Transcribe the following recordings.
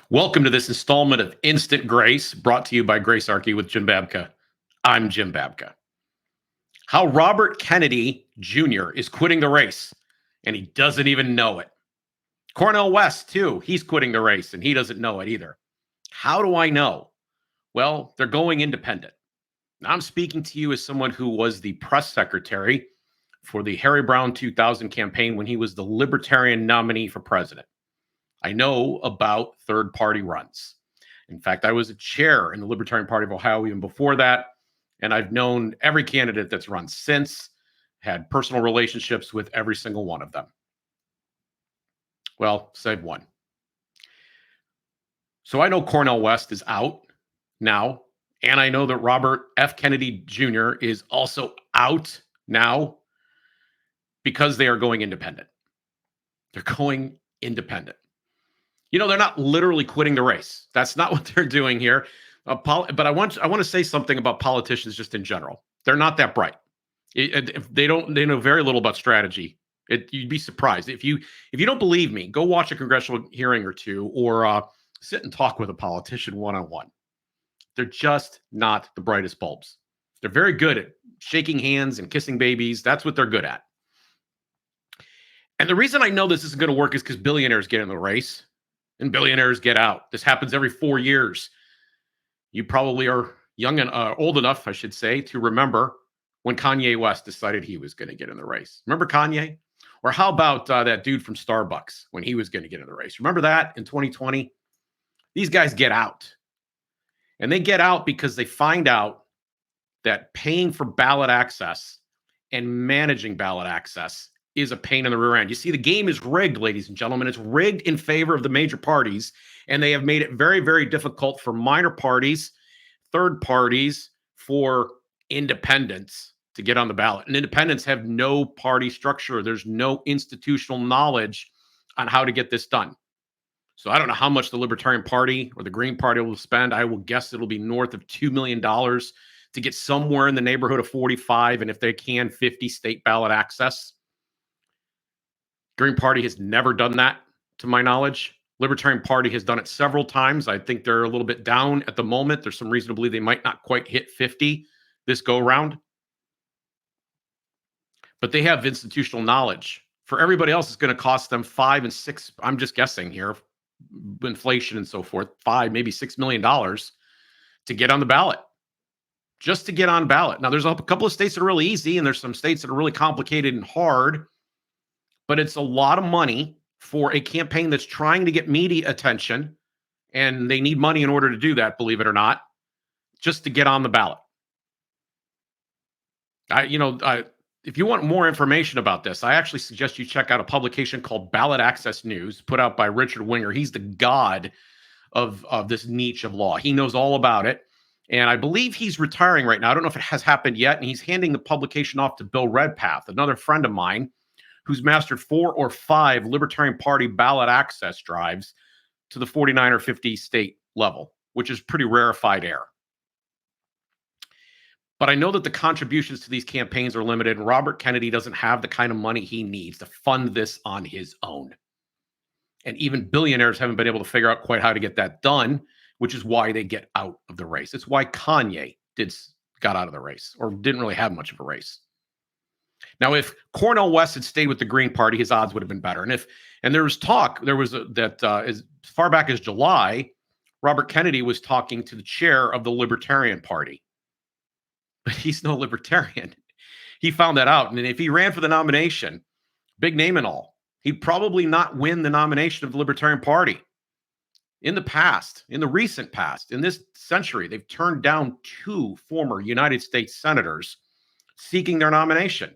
Welcome to this installment of Instant Grace, brought to you by Grace Archie with Jim Babka. I'm Jim Babka. How Robert Kennedy Jr. is quitting the race, and he doesn't even know it. Cornell West, too, he's quitting the race, and he doesn't know it either. How do I know? Well, they're going independent. Now, I'm speaking to you as someone who was the press secretary for the Harry Brown 2000 campaign when he was the Libertarian nominee for president. I know about third-party runs. In fact, I was a chair in the Libertarian Party of Ohio even before that, and I've known every candidate that's run since, had personal relationships with every single one of them. Well, save one. So I know Cornell West is out now, and I know that Robert F. Kennedy Jr. is also out now because they are going independent. They're going independent. You know, they're not literally quitting the race. That's not what they're doing here. But I want to say something about politicians just in general. They're not that bright. If they know very little about strategy. You'd be surprised if you don't believe me. Go watch a congressional hearing or two, or sit and talk with a politician one-on-one. They're just not the brightest bulbs. They're very good at shaking hands and kissing babies. That's what they're good at. And the reason I know this isn't going to work is because billionaires get in the race and billionaires get out. This happens every 4 years. You probably are young and old enough, I should say, to remember when Kanye West decided he was going to get in the race. Remember Kanye? Or how about that dude from Starbucks when he was going to get in the race? Remember that in 2020? These guys get out. And they get out because they find out that paying for ballot access and managing ballot access is a pain in the rear end. You see, the game is rigged, ladies and gentlemen. It's rigged in favor of the major parties, and they have made it very, very difficult for minor parties, third parties, for independents to get on the ballot. And independents have no party structure. There's no institutional knowledge on how to get this done. So I don't know how much the Libertarian Party or the Green Party will spend. I will guess it'll be north of $2 million to get somewhere in the neighborhood of 45, and if they can, 50 state ballot access. Green Party has never done that, to my knowledge. Libertarian Party has done it several times. I think they're a little bit down at the moment. There's some reason to believe they might not quite hit 50 this go around. But they have institutional knowledge. For everybody else, it's going to cost them 5 and 6, I'm just guessing here, inflation and so forth, 5, maybe $6 million to get on the ballot. Just to get on ballot. Now, there's a couple of states that are really easy, and there's some states that are really complicated and hard. But it's a lot of money for a campaign that's trying to get media attention, and they need money in order to do that, believe it or not, just to get on the ballot. If you want more information about this, I actually suggest you check out a publication called Ballot Access News, put out by Richard Winger. He's the god of this niche of law. He knows all about it. And I believe he's retiring right now. I don't know if it has happened yet. And he's handing the publication off to Bill Redpath, another friend of mine, who's mastered 4 or 5 Libertarian Party ballot access drives to the 49 or 50 state level, which is pretty rarefied air. But I know that the contributions to these campaigns are limited, and Robert Kennedy doesn't have the kind of money he needs to fund this on his own. And even billionaires haven't been able to figure out quite how to get that done, which is why they get out of the race. It's why Kanye got out of the race, or didn't really have much of a race. Now, if Cornell West had stayed with the Green Party, his odds would have been better. And there was talk, as far back as July, Robert Kennedy was talking to the chair of the Libertarian Party. But he's no libertarian. He found that out. And if he ran for the nomination, big name and all, he'd probably not win the nomination of the Libertarian Party. In the past, in the recent past, in this century, they've turned down 2 former United States senators seeking their nomination.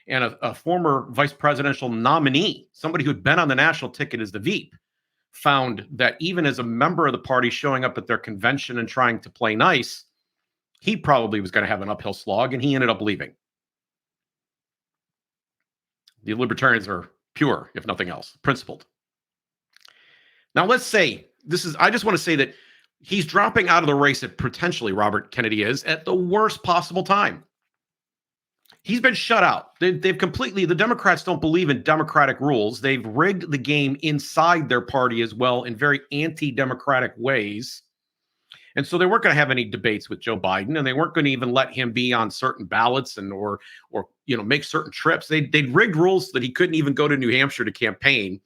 And a former vice presidential nominee, somebody who had been on the national ticket as the Veep, found that even as a member of the party showing up at their convention and trying to play nice, he probably was going to have an uphill slog, and he ended up leaving. The libertarians are pure, if nothing else, principled. Now, let's say I just want to say that he's dropping out of the race, at potentially Robert Kennedy is, at the worst possible time. He's been shut out. They've completely, the Democrats don't believe in democratic rules. They've rigged the game inside their party as well in very anti democratic ways. And so they weren't going to have any debates with Joe Biden, and they weren't going to even let him be on certain ballots and or make certain trips. They'd rigged rules so that he couldn't even go to New Hampshire to campaign,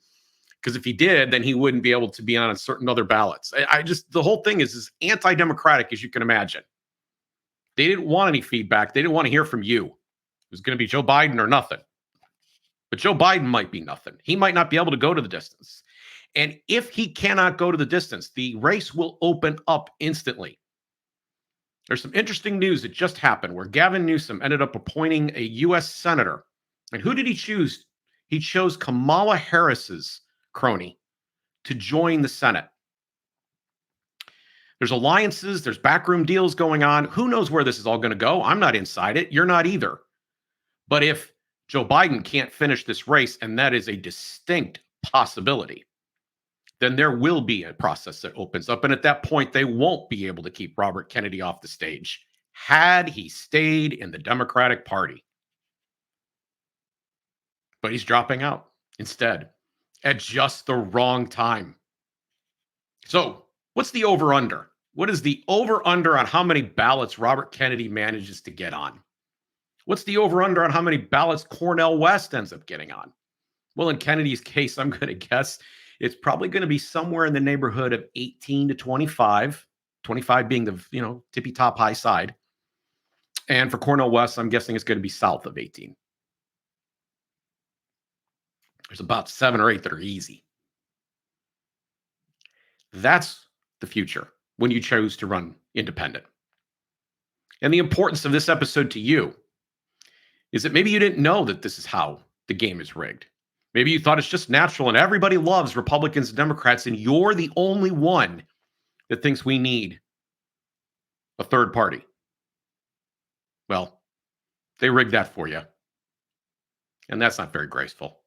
because if he did, then he wouldn't be able to be on certain other ballots. I just, the whole thing is as anti-democratic as you can imagine. They didn't want any feedback. They didn't want to hear from you. It was going to be Joe Biden or nothing. But Joe Biden might be nothing. He might not be able to go to the distance. And if he cannot go to the distance, the race will open up instantly. There's some interesting news that just happened where Gavin Newsom ended up appointing a U.S. senator. And who did he choose? He chose Kamala Harris's crony to join the Senate. There's alliances, there's backroom deals going on. Who knows where this is all going to go? I'm not inside it. You're not either. But if Joe Biden can't finish this race, and that is a distinct possibility, then there will be a process that opens up. And at that point, they won't be able to keep Robert Kennedy off the stage had he stayed in the Democratic Party. But he's dropping out instead at just the wrong time. So what's the over-under? What is the over-under on how many ballots Robert Kennedy manages to get on? What's the over-under on how many ballots Cornell West ends up getting on? Well, in Kennedy's case, I'm going to guess it's probably going to be somewhere in the neighborhood of 18 to 25, 25 being the, tippy top high side. And for Cornell West, I'm guessing it's going to be south of 18. There's about 7 or 8 that are easy. That's the future when you chose to run independent. And the importance of this episode to you is that maybe you didn't know that this is how the game is rigged. Maybe you thought it's just natural and everybody loves Republicans and Democrats, and you're the only one that thinks we need a third party. Well, they rigged that for you. And that's not very graceful.